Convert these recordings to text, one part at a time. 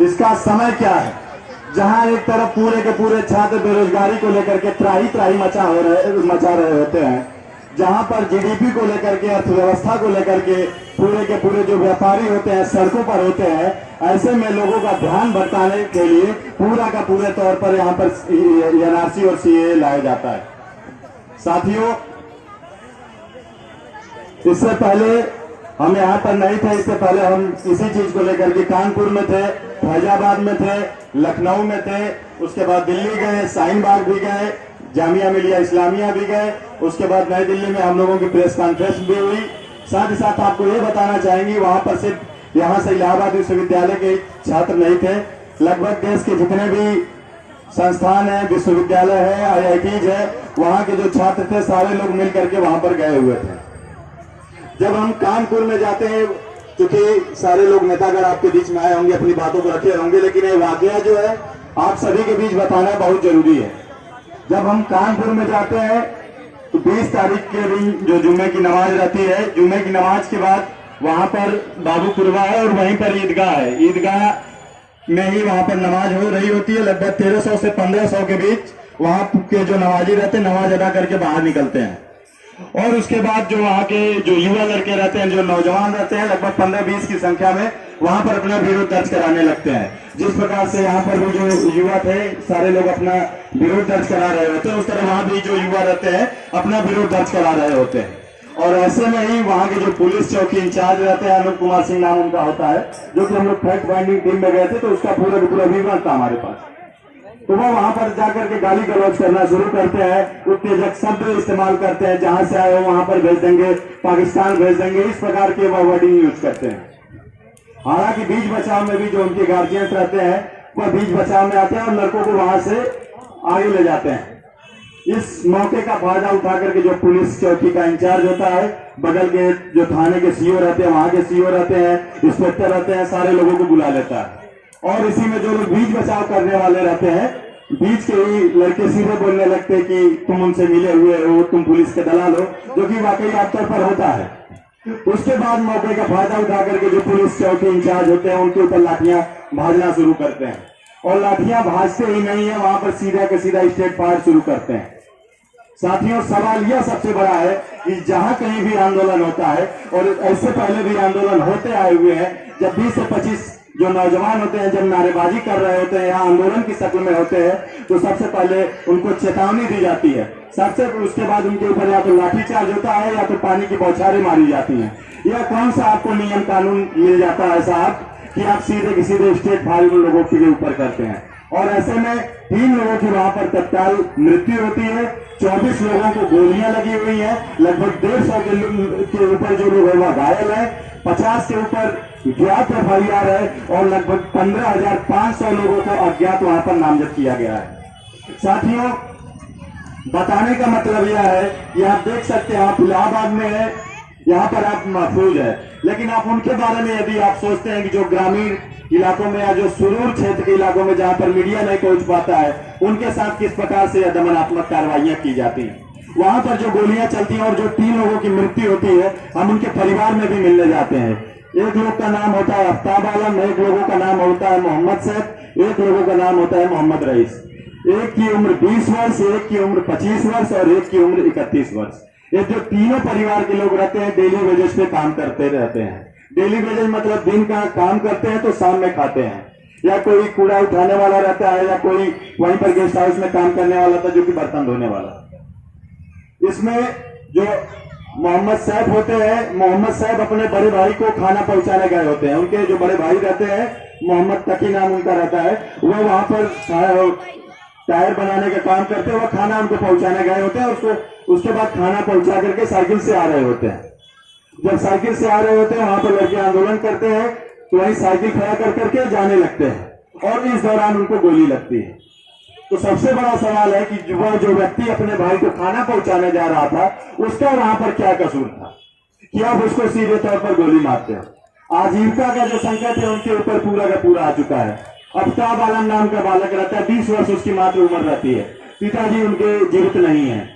इसका समय क्या है, जहां एक तरफ पूरे के पूरे छात्र बेरोजगारी को लेकर के त्राही त्राही मचा रहे होते हैं, जहां पर जीडीपी को लेकर के, अर्थव्यवस्था को लेकर के पूरे जो व्यापारी होते हैं सड़कों पर होते हैं, ऐसे में लोगों का ध्यान भटकाने के लिए पूरा का पूरे तौर पर यहाँ पर एनआरसी और सीएए लाया जाता है। साथियों, इससे पहले हम यहाँ पर नहीं थे, इससे पहले हम इसी चीज को लेकर के कानपुर में थे, फैजाबाद में थे, लखनऊ में थे, उसके बाद दिल्ली गए, शाहीन बाग भी गए, जामिया मिलिया इस्लामिया भी गए, उसके बाद नई दिल्ली में हम लोगों की प्रेस कॉन्फ्रेंस भी हुई। साथ ही साथ आपको ये बताना चाहेंगे, वहां पर सिर्फ यहाँ से इलाहाबाद विश्वविद्यालय के छात्र नहीं थे, लगभग देश के जितने भी संस्थान है, विश्वविद्यालय है, आईआईटीज है, वहां के जो छात्र थे सारे लोग मिल करके वहां पर गए हुए थे। जब हम कानपुर में जाते हैं, क्योंकि सारे लोग नेतागण आपके बीच में आए होंगे, अपनी बातों को रखे होंगे, लेकिन ये वाकया जो है आप सभी के बीच बताना बहुत जरूरी है। जब हम कानपुर में जाते हैं तो 20 तारीख के दिन जो जुम्मे की नमाज रहती है, जुम्मे की नमाज के बाद वहां पर बाबूपुरवा है और वहीं पर ईदगाह है, ईदगाह में ही वहां पर नमाज हो रही होती है। लगभग 1300 से 1500 के बीच वहां के जो नमाजी रहते हैं नमाज अदा करके बाहर निकलते हैं, और उसके बाद जो वहाँ के जो युवा लड़के रहते हैं, जो नौजवान रहते हैं, लगभग 15-20 की संख्या में वहां पर अपना विरोध दर्ज कराने लगते हैं। जिस प्रकार से यहाँ पर भी जो युवा थे सारे लोग अपना विरोध दर्ज करा रहे होते हैं, उस तरह वहां भी जो युवा रहते हैं अपना विरोध दर्ज करा रहे होते हैं। और ऐसे में ही वहां के जो पुलिस चौकी इंचार्ज रहते हैं, अनूप कुमार सिंह नाम उनका होता है, जो कि हम लोग फैक्ट फाइंडिंग टीम में गए थे, तो उसका पूरा विवरण था हमारे पास। तो वो वहां पर जाकर के गाली गलौज करना शुरू करते हैं, उत्तेजक शब्द इस्तेमाल करते हैं, जहां से आए हो वहां पर भेज देंगे, पाकिस्तान भेज देंगे, इस प्रकार के वो वर्डिंग यूज करते हैं। हालांकि बीच बचाव में भी जो उनके गार्जियंस रहते हैं वह बीच बचाव में आते हैं और लड़कों को वहां से आगे ले जाते हैं। इस मौके का फायदा उठा करके जो पुलिस चौकी का इंचार्ज होता है, बगल के जो थाने के सीओ रहते हैं, वहां के सीओ रहते हैं, इंस्पेक्टर रहते हैं, सारे लोगों को बुला लेता है। और इसी में जो लोग बीच बचाव करने वाले रहते हैं, बीच के ही लड़के सीधे बोलने लगते हैं कि तुम उनसे मिले हुए हो, तुम पुलिस के दलाल हो, जो कि वाकई आमतौर पर होता है। उसके बाद मौके का फायदा उठा करके जो पुलिस चौकी इंचार्ज होते हैं उनके ऊपर लाठियां भाजना शुरू करते हैं, और लाठियां भाजते ही नहीं है, वहां पर सीधा के सीधा स्ट्रेट फायर शुरू करते हैं। साथियों, सवाल यह सबसे बड़ा है कि जहां कहीं भी आंदोलन होता है, और ऐसे पहले भी आंदोलन होते आए हुए हैं, जब 20 से 25 जो नौजवान होते हैं जब नारेबाजी कर रहे होते हैं, यहाँ आंदोलन की शक्ल में होते हैं, तो सबसे पहले उनको चेतावनी दी जाती है, सबसे उसके बाद उनके ऊपर या तो लाठीचार्ज होता है या तो पानी की बौछारें मारी जाती हैं। यह कौन सा आपको नियम कानून मिल जाता है साहब कि आप सीधे किसी स्टेट फायर लोगों के ऊपर करते हैं? और ऐसे में 3 लोगों की वहां पर तत्काल मृत्यु होती है, 24 लोगों को गोलियां लगी हुई है, लगभग 150 के ऊपर जो लोग है वह घायल है, 50 के ऊपर ज्ञात एफआईआर है, और लगभग 15,500 लोगों को अज्ञात वहां पर नामजद किया गया है। साथियों, बताने का मतलब यह है कि आप देख सकते हैं आप इलाहाबाद में है, यहाँ पर आप महफूज है, लेकिन आप उनके बारे में यदि आप सोचते हैं कि जो ग्रामीण इलाकों में या जो सुदूर क्षेत्र के इलाकों में जहां पर मीडिया नहीं पहुंच पाता है, उनके साथ किस प्रकार से दमनात्मक कार्रवाइयां की जाती हैं, वहां पर जो गोलियां चलती हैं और जो 3 लोगों की मृत्यु होती है, हम उनके परिवार में भी मिलने जाते हैं। एक लोग का नाम होता है आफ्ताब आलम, एक लोगों का नाम होता है मोहम्मद सैफ, एक लोगों का नाम होता है मोहम्मद रईस। एक की उम्र 20 वर्ष, एक की उम्र 25 वर्ष और एक की उम्र 31 वर्ष। ये जो तीनों परिवार के लोग रहते हैं डेली वेजेस पे काम करते रहते हैं। डेली वेजेस मतलब दिन का काम करते हैं तो शाम में खाते हैं, या कोई कूड़ा उठाने वाला रहता है, या कोई वहीं पर गेस्ट हाउस में काम करने वाला था जो कि बर्तन धोने वाला। इसमें जो मोहम्मद सैफ होते हैं, मोहम्मद सैफ अपने बड़े भाई को खाना पहुंचाने गए होते हैं। उनके जो बड़े भाई रहते हैं, मोहम्मद तकी नाम उनका रहता है, वो वहां पर टायर बनाने का काम करते हैं, वो खाना उनको पहुंचाने गए होते हैं, उसके बाद खाना पहुंचा करके साइकिल से आ रहे होते हैं। जब साइकिल से आ रहे होते हैं वहां पर लड़के आंदोलन करते हैं, तो वहीं साइकिल खड़ा कर करके जाने लगते हैं, और इस दौरान उनको गोली लगती है। तो सबसे बड़ा सवाल है कि वह जो व्यक्ति अपने भाई को खाना पहुंचाने जा रहा था, उसका वहां पर क्या कसूर था कि आप उसको सीधे तौर पर गोली मारते हो। आजीविका का जो संकट है उनके ऊपर पूरा का पूरा आ चुका है। आफ्ताब आलम नाम का बालक रहता है, 20 वर्ष उसकी मात्र उम्र रहती है, पिताजी उनके जीवित नहीं है।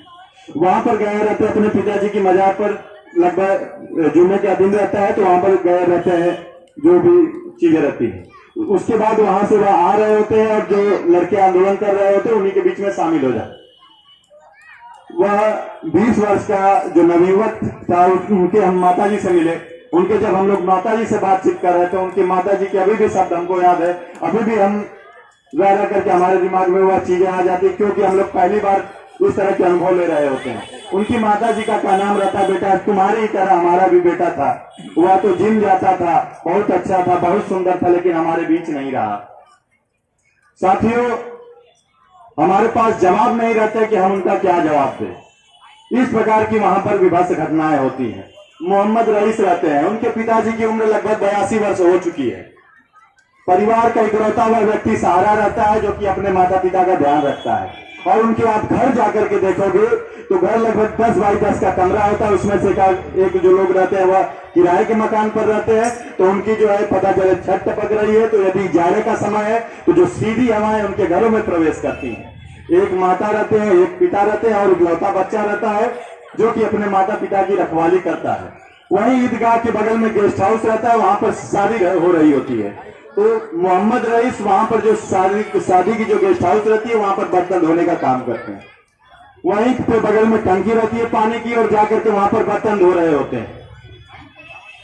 वहां पर गए रहते हैं अपने पिताजी की मजार पर, लगभग जुम्मे का दिन रहता है तो वहां पर गए रहते हैं, जो भी चीजें रहती है उसके बाद वहां से वह आ रहे होते हैं और जो लड़के आंदोलन कर रहे होते हैं उन्हीं के बीच में शामिल हो जाते। वह 20 वर्ष का जो नवयुवक था, उनके हम माताजी से मिले। उनके जब हम लोग माताजी से बातचीत कर रहे थे, उनकी माताजी के अभी भी शब्द हमको याद है। अभी भी हम रह करके हमारे दिमाग में वह चीजें आ जाती, क्योंकि हम लोग पहली बार उस तरह के अनुभव ले रहे होते हैं। उनकी माताजी का क्या नाम रहता, बेटा तुम्हारी तरह हमारा भी बेटा था, वह तो जिम जाता था, बहुत अच्छा था, बहुत सुंदर था, लेकिन हमारे बीच नहीं रहा। साथियों, हमारे पास जवाब नहीं रहता कि हम उनका क्या जवाब दें। इस प्रकार की वहां पर विभत्स घटनाएं होती हैं। मोहम्मद रईस रहते हैं, उनके पिताजी की उम्र लगभग 82 वर्ष हो चुकी है। परिवार का इकलौता वह व्यक्ति सहारा रहता है जो कि अपने माता पिता का ध्यान रखता है। और उनके आप घर जाकर के देखोगे तो घर लगभग 10 बाई 10 का कमरा होता है। उसमें से एक जो लोग रहते हैं वह किराए के मकान पर रहते हैं। तो उनकी जो है पता चले छत टपक रही है तो यदि जाड़े का समय है तो जो सीधी हवाएं उनके घरों में प्रवेश करती हैं। एक माता रहते हैं, एक पिता रहते हैं और इकलौता बच्चा रहता है जो कि अपने माता पिता की रखवाली करता है। वहीं ईदगाह के बगल में गेस्ट हाउस रहता है, वहां पर शादी हो रही होती है। तो मोहम्मद रईस वहां पर जो शादी की जो गेस्ट हाउस रहती है वहां पर बर्तन धोने का काम करते हैं। वहीं पे बगल में टंकी रहती है पानी की और जाकर के वहां पर बर्तन धो रहे होते हैं।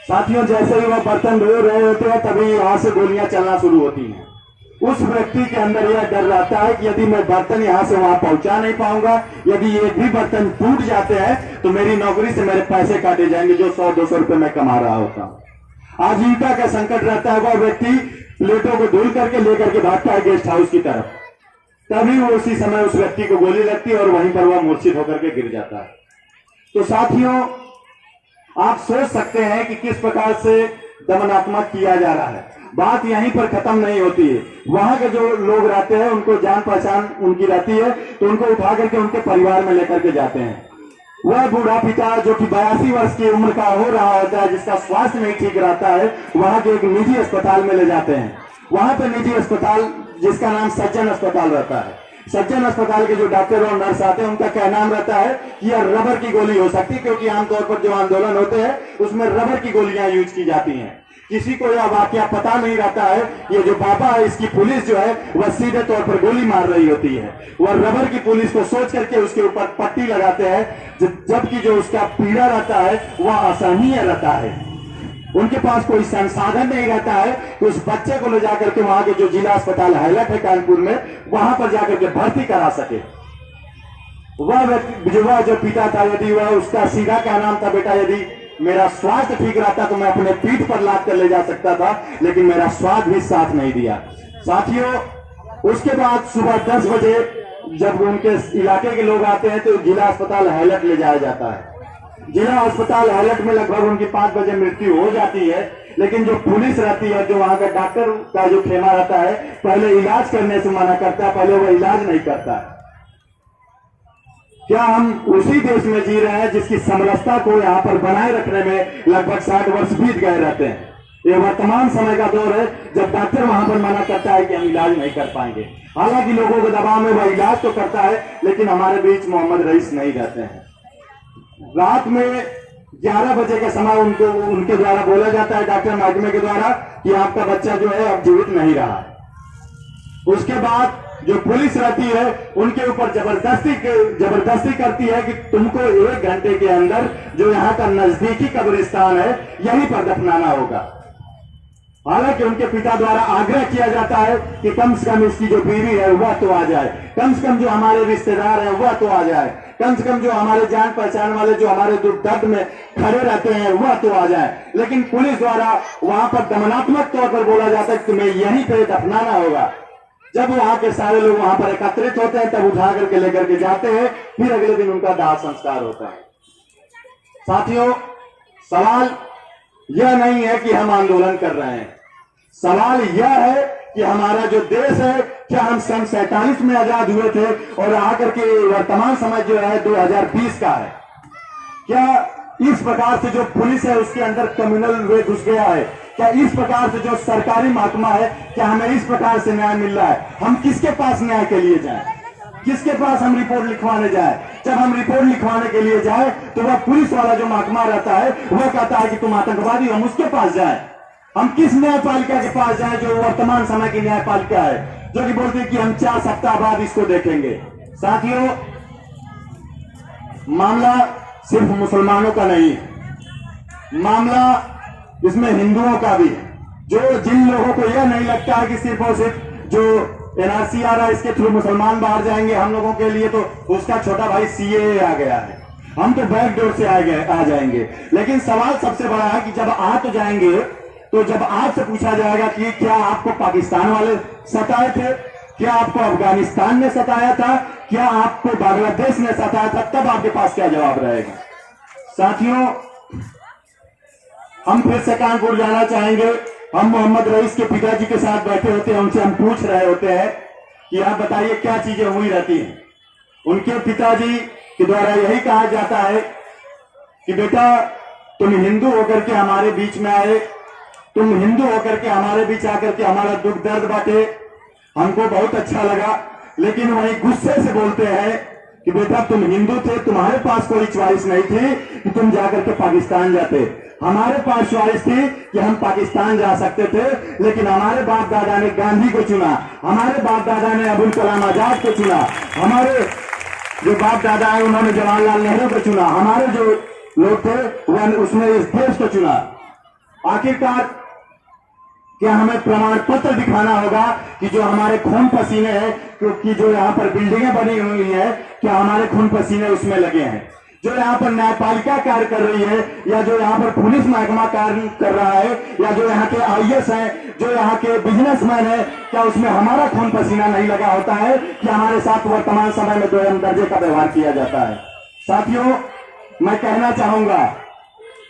साथियों, जैसे ही वह बर्तन धो रहे होते हैं तभी यहां से गोलियां चलना शुरू होती हैं। उस व्यक्ति के अंदर यह डर रहता है कि यदि मैं बर्तन यहां से वहां पहुंचा नहीं पाऊंगा, यदि एक भी बर्तन टूट जाते हैं तो मेरी नौकरी से मेरे पैसे काटे जाएंगे जो 100-200 रुपए मैं कमा रहा होता हूं। आजीविका का संकट रहता है। वह व्यक्ति प्लेटों को धुल करके लेकर के भागता है गेस्ट हाउस की तरफ। तभी वो उसी समय उस व्यक्ति को गोली लगती है और वहीं पर वह मूर्छित होकर के गिर जाता है। तो साथियों, आप सोच सकते हैं कि किस प्रकार से दमनात्मक किया जा रहा है। बात यहीं पर खत्म नहीं होती है। वहां के जो लोग रहते हैं उनको जान पहचान उनकी रहती है तो उनको उठा करके उनके परिवार में लेकर के जाते हैं। वह बूढ़ा पिता जो कि 82 वर्ष की उम्र का हो रहा होता है, जिसका स्वास्थ्य नहीं ठीक रहता है, वहां के एक निजी अस्पताल में ले जाते हैं। वहां पर निजी अस्पताल जिसका नाम सज्जन अस्पताल रहता है। सज्जन अस्पताल के जो डॉक्टर और नर्स आते हैं उनका क्या नाम रहता है कि यह रबर की गोली हो सकती है, क्योंकि आमतौर पर जो आंदोलन होते हैं उसमें रबर की गोलियां यूज की जाती हैं। किसी को यह वाकया पता नहीं रहता है। ये जो बाबा है इसकी पुलिस जो है वह सीधे तौर पर गोली मार रही होती है। वह रबर की पुलिस को सोच करके उसके ऊपर पट्टी लगाते हैं, जबकि जो उसका पीड़ा रहता है वह असहनीय रहता है। उनके पास कोई संसाधन नहीं रहता है कि उस बच्चे को ले जाकर के वहां के जो जिला अस्पताल हैलट है कानपुर में, वहां पर जाकर के भर्ती करा सके। वह जो पिता था, यदि वह उसका सीधा क्या नाम था, बेटा यदि मेरा स्वास्थ्य ठीक रहता तो मैं अपने पीठ पर लाद कर ले जा सकता था, लेकिन मेरा स्वाद भी साथ नहीं दिया। साथियों, उसके बाद सुबह 10 बजे जब उनके इलाके के लोग आते हैं तो जिला अस्पताल हैलट ले जाया जाता है। जिला अस्पताल हैलट में लगभग उनकी 5 बजे मृत्यु हो जाती है। लेकिन जो पुलिस रहती है, जो वहां का डॉक्टर का जो खेमा रहता है, पहले इलाज करने से मना करता है, पहले वो इलाज नहीं करता है। क्या हम उसी देश में जी रहे हैं जिसकी समरसता को यहाँ पर बनाए रखने में लगभग 60 वर्ष बीत गए रहते हैं। ये वर्तमान समय का दौर है जब डॉक्टर वहां पर मना करता है कि हम इलाज नहीं कर पाएंगे। हालांकि लोगों के दबाव में वह इलाज तो करता है, लेकिन हमारे बीच मोहम्मद रईस नहीं रहते हैं। रात में 11 बजे के समय उनके द्वारा बोला जाता है, डॉक्टर महकमे के द्वारा, कि आपका बच्चा जो है अब जीवित नहीं रहा। उसके बाद जो पुलिस रहती है उनके ऊपर जबरदस्ती करती है कि तुमको 1 घंटे के अंदर जो यहाँ का नजदीकी कब्रिस्तान है यहीं पर दफनाना होगा। हालांकि उनके पिता द्वारा आग्रह किया जाता है कि कम से कम इसकी जो बीवी है वह तो आ जाए, कम से कम जो हमारे रिश्तेदार हैं वह तो आ जाए, कम से कम जो हमारे जान पहचान वाले जो हमारे दुख दर्द में खड़े रहते हैं वह तो आ जाए। लेकिन पुलिस द्वारा वहां पर दमनात्मक तौर पर बोला जाता है कि तुम्हें यहीं पे दफनाना होगा। जब वहां के सारे लोग वहां पर एकत्रित होते हैं तब उठा करके लेकर के जाते हैं, फिर अगले दिन उनका दाह संस्कार होता है। साथियों, सवाल यह नहीं है कि हम आंदोलन कर रहे हैं, सवाल यह है कि हमारा जो देश है, क्या हम सन 47 में आजाद हुए थे और आकर के वर्तमान समय जो है 2020 का है? क्या इस प्रकार से जो पुलिस है उसके अंदर कम्युनल वे घुस गया है? क्या इस प्रकार से जो सरकारी महकमा है, क्या हमें इस प्रकार से न्याय मिल रहा है? हम किसके पास न्याय के लिए जाएं? किसके पास हम रिपोर्ट लिखवाने जाए? जब हम रिपोर्ट लिखवाने के लिए जाए तो वह पुलिस वाला जो महकमा रहता है वह कहता है कि तुम आतंकवादी, हम उसके पास जाए। हम किस न्यायपालिका के पास जाएं जो वर्तमान समय की न्यायपालिका है, जो कि बोलती है कि हम 4 सप्ताह बाद इसको देखेंगे। साथियों, मामला सिर्फ मुसलमानों का नहीं है, मामला इसमें हिंदुओं का भी है। जो जिन लोगों को यह नहीं लगता है कि सिर्फ और सिर्फ जो एनआरसी आ रहा है इसके थ्रू मुसलमान बाहर जाएंगे, हम लोगों के लिए तो उसका छोटा भाई सीएए आ गया है, हम तो बैक डोर से आ जाएंगे। लेकिन सवाल सबसे बड़ा है कि जब आ तो जाएंगे, तो जब आपसे पूछा जाएगा कि क्या आपको पाकिस्तान वाले सताए थे, क्या आपको अफगानिस्तान ने सताया था, क्या आपको बांग्लादेश ने सताया था, तब आपके पास क्या जवाब रहेगा। साथियों, हम फिर से कानपुर जाना चाहेंगे। हम मोहम्मद रईस के पिताजी के साथ बैठे होते हैं, उनसे हम पूछ रहे होते हैं कि आप बताइए क्या चीजें हुई रहती हैं। उनके पिताजी के द्वारा यही कहा जाता है कि बेटा तुम हिंदू होकर के हमारे बीच में आए, तुम हिंदू होकर के हमारे बीच आकर के हमारा दुख दर्द बांटे, हमको बहुत अच्छा लगा। लेकिन वही गुस्से से बोलते हैं कि बेटा तुम हिंदू थे, तुम्हारे पास कोई च्वाइस नहीं थी कि तुम जाकर के पाकिस्तान जाते, हमारे पास च्वाइस थी कि हम पाकिस्तान जा सकते थे, लेकिन हमारे बाप दादा ने गांधी को चुना, हमारे बाप दादा ने अबुल कलाम आजाद को चुना, हमारे जो बाप दादा है उन्होंने जवाहरलाल नेहरू को चुना, हमारे जो लोग थे वह उसने इस देश को चुना। आखिरकार क्या हमें प्रमाण पत्र दिखाना होगा कि जो हमारे खून पसीने हैं, क्योंकि जो यहाँ पर बिल्डिंगें बनी हुई है, क्या हमारे खून पसीने उसमें लगे हैं? जो यहाँ पर न्यायपालिका कार्य कर रही है, या जो यहाँ पर पुलिस महकमा कार्य कर रहा है, या जो यहाँ के आईएएस हैं, जो यहाँ के बिजनेसमैन है, क्या उसमें हमारा खून पसीना नहीं लगा होता है कि हमारे साथ वर्तमान समय में 2 दर्जे का व्यवहार किया जाता है? साथियों, मैं कहना चाहूंगा,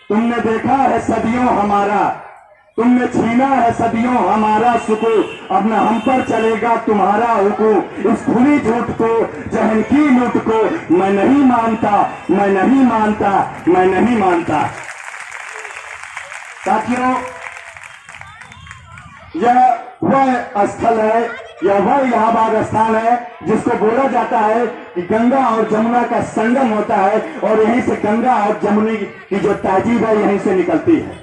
तुमने देखा है सदियों हमारा, तुमने छीना है सदियों हमारा सुकून, अब न हम पर चलेगा तुम्हारा हुकूम। इस खुली झूठ को, जहन की लूट को मैं नहीं मानता, मैं नहीं मानता, मैं नहीं मानता। साथियों, यह वह स्थल है, यह वह इलाहाबाद स्थान है जिसको बोला जाता है कि गंगा और जमुना का संगम होता है, और यहीं से गंगा और जमुनी की जो तहजीब है यहीं से निकलती है।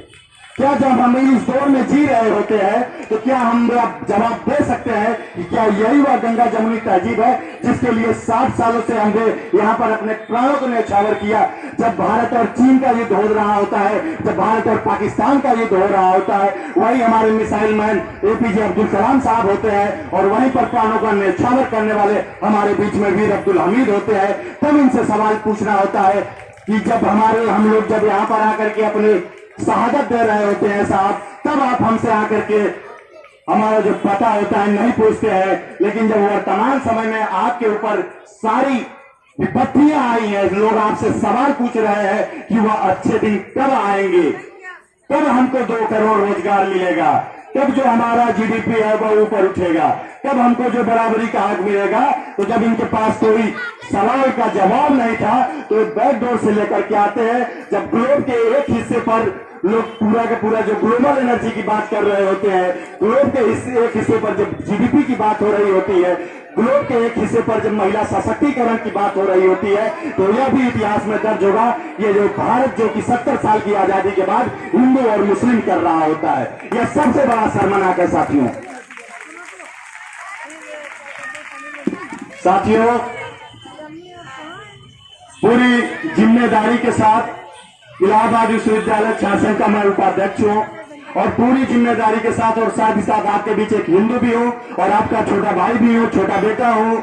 क्या जब हम इस दौर में जी रहे होते हैं तो क्या हम जवाब दे सकते हैं कि क्या यही वह गंगा जमुनी तहजीब है जिसके लिए 60 सालों से हमने यहाँ पर अपने प्राणों को न्यौछावर किया? जब भारत और चीन का युद्ध हो रहा होता है, जब भारत और पाकिस्तान का युद्ध हो रहा होता है, वही हमारे missile man APJ Abdul Kalam साहब होते हैं, और वहीं पर प्राणों का न्यौछावर करने वाले हमारे बीच में वीर अब्दुल हमीद होते हैं। तब इनसे सवाल पूछना होता है कि जब हम लोग जब यहाँ पर आकर के अपने शहादत दे रहे होते हैं साहब, तब आप हमसे आकर के हमारा जो पता होता है नहीं पूछते हैं। लेकिन जब वर्तमान समय में आपके ऊपर सारी विपत्तियां आई हैं, लोग आपसे सवाल पूछ रहे हैं कि वह अच्छे दिन कब आएंगे, कब हमको 2 करोड़ रोजगार मिलेगा, कब जो हमारा जीडीपी है वह ऊपर उठेगा, कब हमको जो बराबरी का हक मिलेगा। तो जब इनके पास कोई सवाल का जवाब नहीं था तो बैकडोर से लेकर के आते हैं। जब ग्लोब के एक हिस्से पर लोग पूरा का पूरा जो ग्लोबल एनर्जी की बात कर रहे होते हैं, ग्लोब के एक हिस्से पर जब जीडीपी की बात हो रही होती है, ग्लोब के एक हिस्से पर जब महिला सशक्तिकरण की बात हो रही होती है, तो यह भी इतिहास में दर्ज होगा। ये जो भारत जो कि 70 साल की आजादी के बाद हिंदू और मुस्लिम कर रहा होता है, यह सबसे बड़ा शर्मनाक है। साथियों, पूरी जिम्मेदारी के साथ इलाहाबाद विश्वविद्यालय छात्र का मैं उपाध्यक्ष हूँ, और पूरी जिम्मेदारी के साथ और साथ ही साथ आपके बीच एक हिंदू भी हूँ और आपका छोटा भाई भी हूँ, छोटा बेटा हूँ,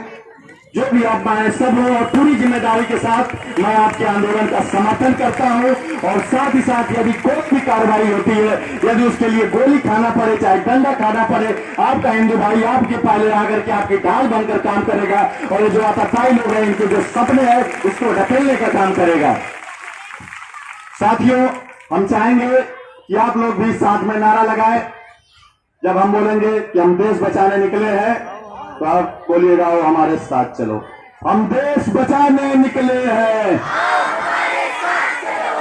जो भी आप मैं सब हूँ, और पूरी जिम्मेदारी के साथ मैं आपके आंदोलन का समर्थन करता हूँ। और साथ ही साथ यदि कोई भी कार्रवाई होती है, यदि उसके लिए गोली खाना पड़े, चाहे डंडा खाना पड़े, आपका हिंदू भाई आपके पहले आकर के आपकी ढाल बनकर काम करेगा, और ये जो आतताई लोग हैं इनके जो सपने हैं उसको ढकेलने का काम करेगा। साथियों, हम चाहेंगे कि आप लोग भी साथ में नारा लगाएं। जब हम बोलेंगे कि हम देश बचाने निकले हैं, तो आप बोलिएगा वो हमारे साथ चलो। हम देश बचाने निकले हैं,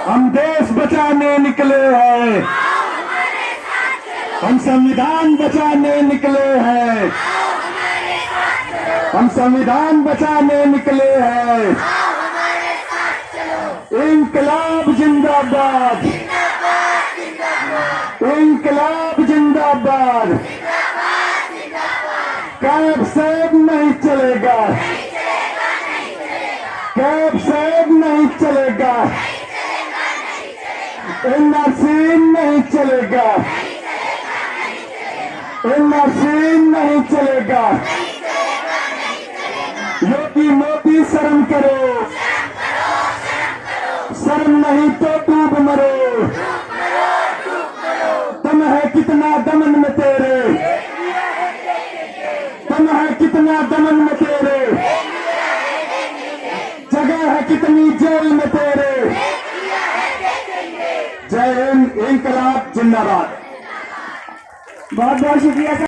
हम देश बचाने निकले हैं, हम संविधान बचाने निकले हैं, हम संविधान बचाने निकले हैं। इंकलाब जिंदाबाद, इंकलाब जिंदाबाद। कैब साहब नहीं चलेगा, कैब साहब नहीं चलेगा, एनआरसी नहीं चलेगा, एनआरसी नहीं चलेगा। योगी मोदी शर्म करो, शर्म नहीं तो डूब मरो। दम है कितना दमन में तेरे, दम है कितना दमन में तेरे, जगह है कितनी जेल में तेरे। जय हिंद, इंकलाब जिंदाबाद। बहुत बहुत शुक्रिया सर।